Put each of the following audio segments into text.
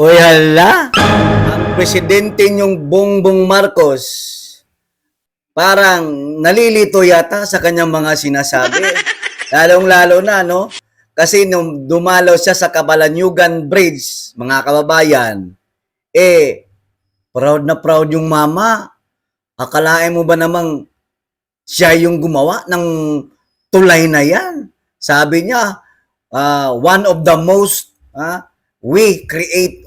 Uy, hala! Ang presidente niyong Bongbong Marcos, parang nalilito yata sa kanyang mga sinasabi. Lalong-lalo na, no? Kasi nung dumalaw siya sa Cabalanyugan Bridge, mga kababayan, proud na proud yung mama. Akalain mo ba namang siya yung gumawa ng tulay na yan? Sabi niya, one of the most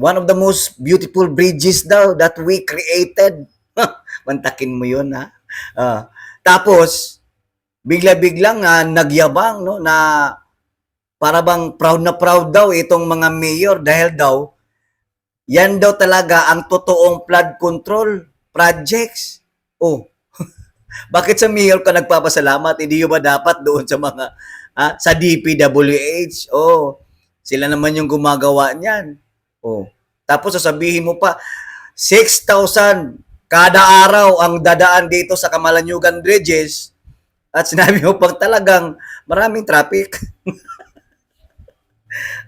one of the most beautiful bridges daw that we created. Mantakin mo yun, ha? Tapos, bigla-biglang nagyabang, no, na para bang proud na proud daw itong mga mayor dahil daw, yan daw talaga ang totoong flood control projects. Oh, bakit sa mayor ka nagpapasalamat? Hindi ba dapat doon sa mga sa DPWH? Oh, sila naman yung gumagawa niyan. Oh. Tapos sasabihin mo pa 6,000 kada araw ang dadaan dito sa Camalanyugan Bridges at sinabi mo pag talagang maraming traffic.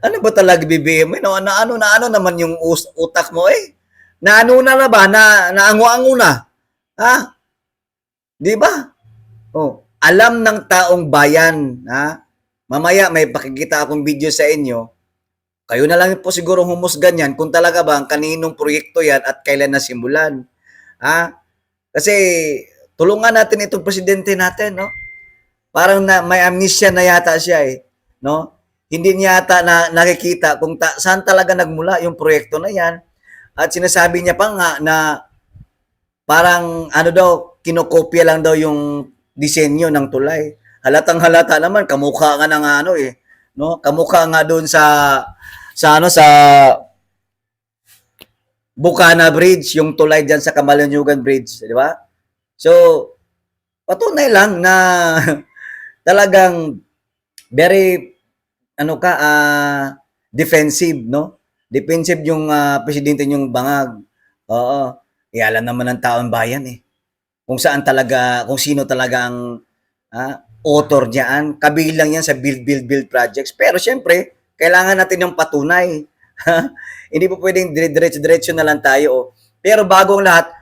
Ano ba talaga BBM? No, ano naman yung utak mo eh? Naano na ba? Naango-ango na. Ha? Di ba? Oh, alam ng taong bayan, ha? Mamaya may pakikita akong video sa inyo. Kayo na lang po siguro humusgan yan kung talaga ba ang kaninong proyekto yan at kailan nasimulan. Ha? Kasi tulungan natin itong presidente natin, no? Parang may amnesia na yata siya eh, no? Hindi niya yata nakikita kung saan talaga nagmula yung proyekto na yan. At sinasabi niya pa nga na parang kinokopya lang daw yung disenyo ng tulay. Halatang halata naman kamukha nga ng no? Kamukha nga doon sa Bukana Bridge, yung tulay diyan sa Camalanyugan Bridge, di ba? So, patunay lang na talagang very defensive, no? Defensive yung presidente yung bangag. Oo. Alam naman ng taong bayan eh. Kung sino talaga ang author diyan, kabilang yan sa build projects. Pero syempre, kailangan natin ng patunay. Hindi po pwedeng diretso-diretso na lang tayo. Oh. Pero bagong lahat,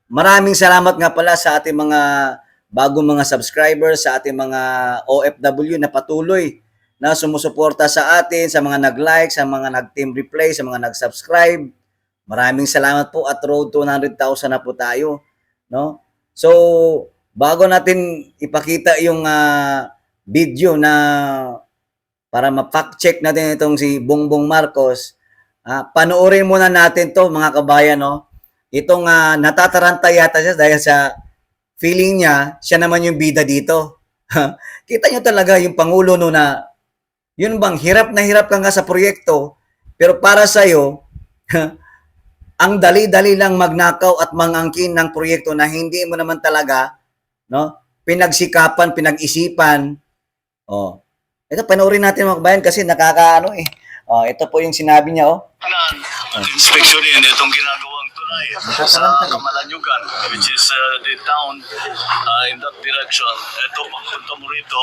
maraming salamat nga pala sa ating mga bagong mga subscribers, sa ating mga OFW na patuloy na sumusuporta sa atin, sa mga nag-like, sa mga nag-team replay, sa mga nag-subscribe. Maraming salamat po at road to 100,000 na po tayo. No? So, bago natin ipakita yung video na para ma-fact check natin itong si Bongbong Marcos, panoorin muna natin to mga kabayan, no? Itong natataranta yata siya dahil sa feeling niya, siya naman yung bida dito. Kita nyo talaga yung Pangulo no na, yun bang hirap na hirap ka nga sa proyekto, pero para sa'yo, ang dali-dali lang magnakaw at mangangkin ng proyekto na hindi mo naman talaga, no, pinagsikapan, pinag-isipan. Oh. Ito, panoorin natin mga kabayan kasi nakakaano eh. Oh, ito po yung sinabi niya, oh. Inspeksyonin itong ginagawang tulay sa Camalanyugan, which is the town in that direction. Ito, pagpunta mo rito,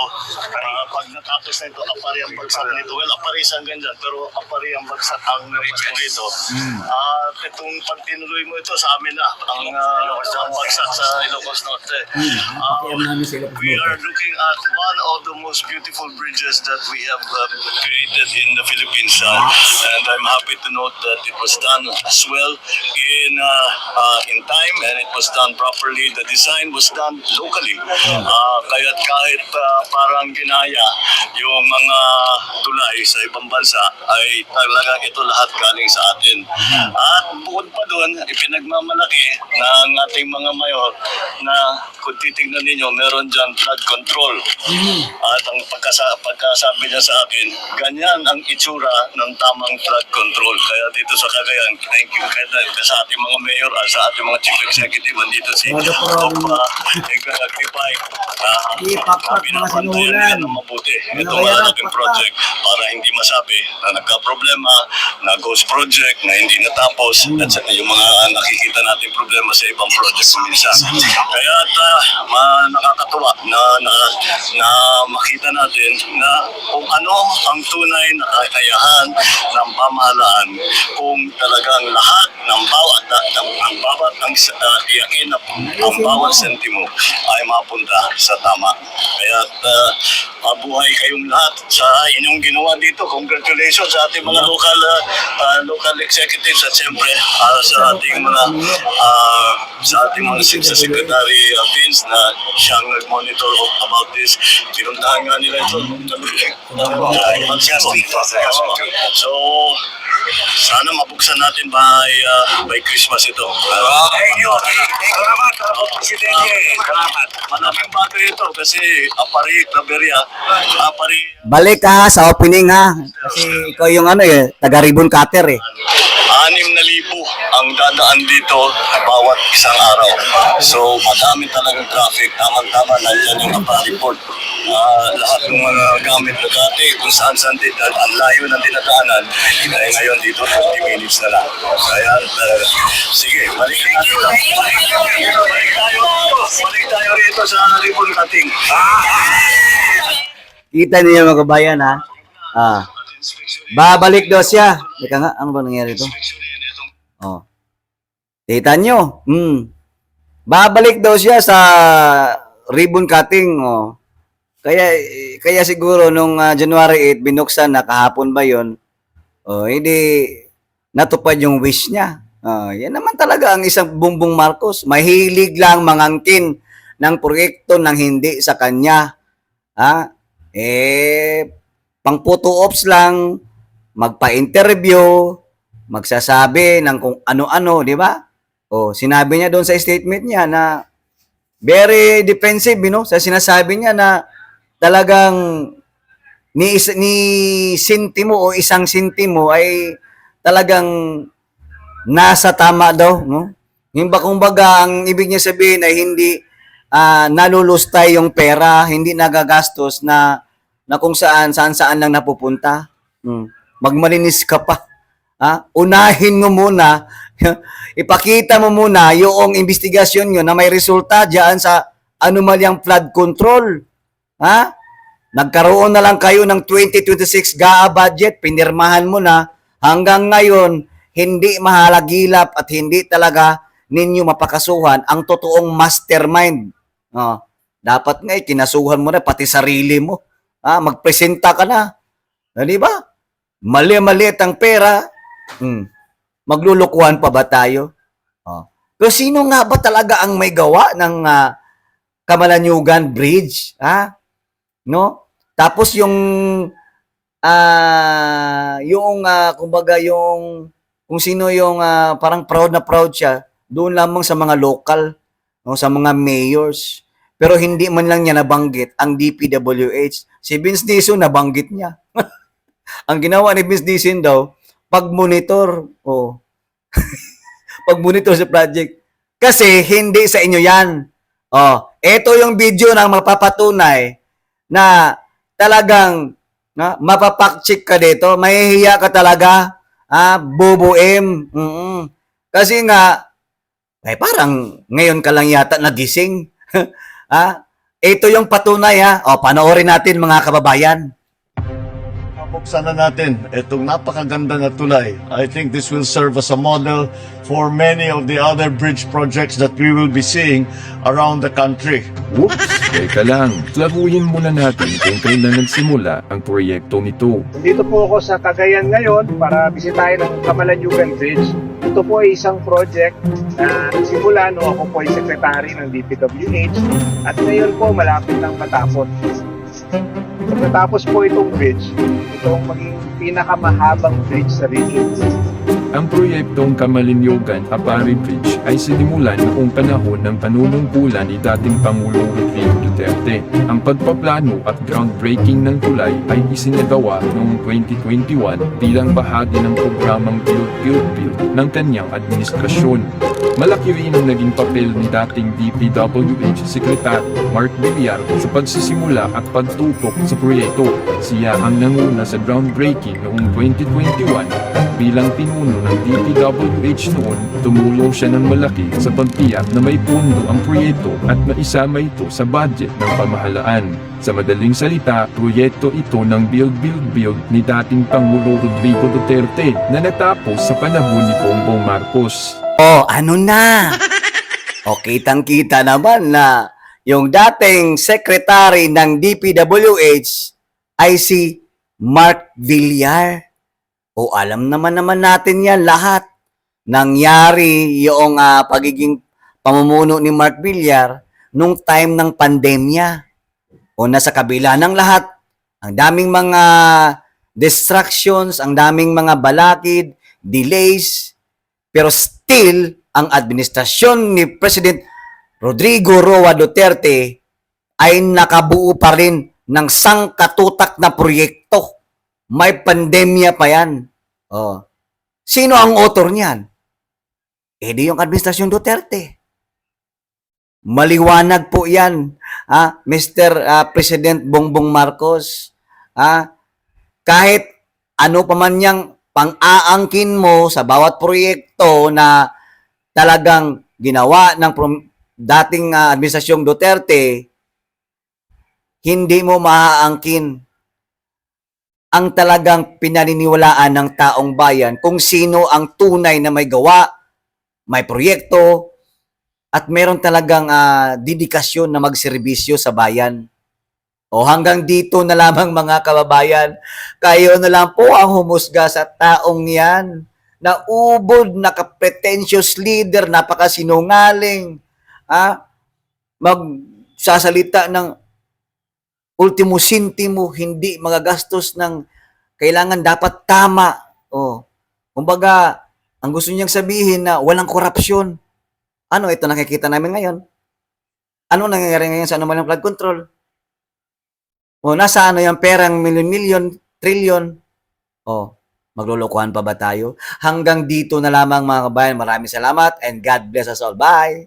pag natapos na ito, apari ang bagsak nito. Well, apari isang ganyan, pero apari ang bagsak ang labas mo rito. Itong pag tinuloy mo ito sa amin na, ang bagsak sa Ilocos Norte. We are looking at one of the most beautiful bridges that we have created in the Philippines. And I'm happy to note that it was done as well in time, and it was done properly. The design was done locally. Kaya't kahit parang ginaya yung mga tulay sa ibang bansa, ay talagang ito lahat galing sa atin. At bukod pa doon, ipinagmamalaki ng ating mga mayor na kung titignan ninyo, meron dyan flood control. At ang pagkasabi niya sa akin, ganyan ang itsura ng tamang flood control. Kaya dito sa Cagayan, thank you sa ating mga mayor at sa ating mga chief executive. Andito si Nagtipay. Pinapantayan ng mabuti itong ating project para hindi masabi na nagka-problema, na ghost project, na hindi natapos, at yung mga nakikita nating problema sa ibang project minsan. Kaya nakakatuwa na makita natin na kung ano ang tunay na kakayahan ng pamahalaan kung talagang lahat ng bawat tiyakin na ang bawat sentimo ay mapunta sa tama. Kaya mabuhay kayong lahat sa inyong ginawa dito. Congratulations sa ating mga local executives at siyempre sa ating mga Secretary Vince na siyang nag-monitor about this. Pinuntahan nga nila ito. So, sana mabuksan natin by Christmas ito. Thank you. Salamat, Presidente. Salamat. Malaking bagay ito kasi Aparik, Taberia, Balik ka sa opening ha. Kasi ikaw yung taga ribbon cutter eh. 6,000 ang dadaan dito bawat isang araw. So, madami talagang traffic. Tama-tama, nandiyan yung Apariport. Lahat ng mga gamit na dati, kung saan-saan din, ang layo ng dinadaanan, ay ngayon dito 20 minutes na lang. Kaya, sige, balikan natin lang. Balik tayo rito sa ribbon cutting. Kita niyo mga kabayan ha. Babalik daw siya. Teka nga, ano ba nangyari ito? Oh. Kita nyo. Babalik daw siya sa ribbon cutting. Oh. Kaya siguro nung January 8, binuksan na kahapon ba yon? Oh, hindi natupad yung wish niya. Yan naman talaga ang isang Bongbong Marcos. Mahilig lang mangangkin ng proyekto ng hindi sa kanya. Pang photo ops lang, magpa-interview, magsasabi ng kung ano-ano, di ba? Sinabi niya doon sa statement niya na very defensive, sa sinasabi niya na talagang ni sentimo o isang sentimo ay talagang nasa tama daw, no? Kumbaga, ang ibig niya sabihin ay hindi nalulustay yung pera, hindi nagagastos na kung saan lang napupunta. Magmalinis ka pa. Unahin mo muna, ipakita mo muna yung investigasyon nyo na may resulta diyan sa anomalyang flood control. Nagkaroon na lang kayo ng 2026 GAA budget, pinirmahan mo na, hanggang ngayon, hindi mahalagilap at hindi talaga ninyo mapakasuhan ang totoong mastermind. Dapat nga kinasuhan mo na pati sarili mo. Magpresenta ka na. Di ba? Mali-maliit ang pera. Maglulukuhan pa ba tayo? Pero sino nga ba talaga ang may gawa ng Camalaniugan Bridge? No? Tapos kumbaga kung sino yung parang proud na proud siya, doon lamang sa mga local, no, sa mga mayors. Pero hindi man lang niya nabanggit ang DPWH. Si Vince Dizon nabanggit niya. Ang ginawa ni Vince Dizon daw, pag-monitor. Pag-monitor sa project. Kasi hindi sa inyo yan. Ito yung video na mapapatunay na talagang mapapak-check ka dito. Mahihiya ka talaga. Bobo M. Kasi nga, parang ngayon ka lang yata nagising. Ito yung patunay panoorin natin mga kababayan. Buksan na natin itong napakaganda na tulay. I think this will serve as a model for many of the other bridge projects that we will be seeing around the country. Oops, teka lang. Klaruhin muna natin kung kailan nagsimula ang proyekto nito. Dito po ako sa Cagayan ngayon para bisitahin ang Camalaniugan Bridge. Ito po ay isang project na simula nung ako po ay secretary ng DPWH at ngayon po malapit nang matapos. Pagkatapos po itong bridge, itong maging pinakamahabang bridge sa region. Ang proyektong Camalaniugan Apari Bridge ay sinimulan noong panahon ng panunungkulan ni dating Pangulong Rodrigo Duterte. Ang pagpaplano at groundbreaking ng tulay ay isinagawa noong 2021 bilang bahagi ng programang Build ng kanyang administrasyon. Malaki rin ang naging papel ni dating DPWH Secretary Mark Villar sa pagsisimula at pagtutok sa proyekto. Siya ang nanguna sa groundbreaking noong 2021 at bilang pinuno ng DPWH noon, tumulong siya ng malaki sa pagtiyak na may pundo ang proyekto at maisama ito sa budget ng pamahalaan. Sa madaling salita, proyekto ito ng Build ni dating Pangulo Rodrigo Duterte na natapos sa panahon ni Bongbong Marcos. Oh, ano na? O, kitang-kita naman na yung dating secretary ng DPWH ay si Mark Villar. O, alam naman natin yan lahat. Nangyari yung pagiging pamumuno ni Mark Villar nung time ng pandemya. O, nasa kabila ng lahat, ang daming mga distractions, ang daming mga balakid, delays, pero still, ang administrasyon ni President Rodrigo Roa Duterte ay nakabuo pa rin ng sangkatutak na proyekto. May pandemya pa yan. Oh. Sino ang author niyan? Eh di yung administrasyon Duterte. Maliwanag po yan, Mr. President Bongbong Marcos. Kahit ano pa man niyang pang-aangkin mo sa bawat proyekto na talagang ginawa ng dating administrasyong Duterte, hindi mo maaangkin ang talagang pinaniniwalaan ng taong bayan kung sino ang tunay na may gawa, may proyekto, at meron talagang dedikasyon na magserbisyo sa bayan. O hanggang dito na lamang mga kababayan, kayo na lang po ang humusga sa taong yan na ubod, naka-pretentious leader, napakasinungaling, magsasalita ng ultimo sintimo, hindi magagastos ng kailangan dapat tama. O, kumbaga, ang gusto niyang sabihin na walang korupsyon. Ano ito nakikita namin ngayon? Ano nangyayari ngayon sa anomalyang flood control? O, nasa ano yung perang milyon, trilyon? O, maglulukuhan pa ba tayo? Hanggang dito na lamang mga kabayan. Maraming salamat and God bless us all. Bye!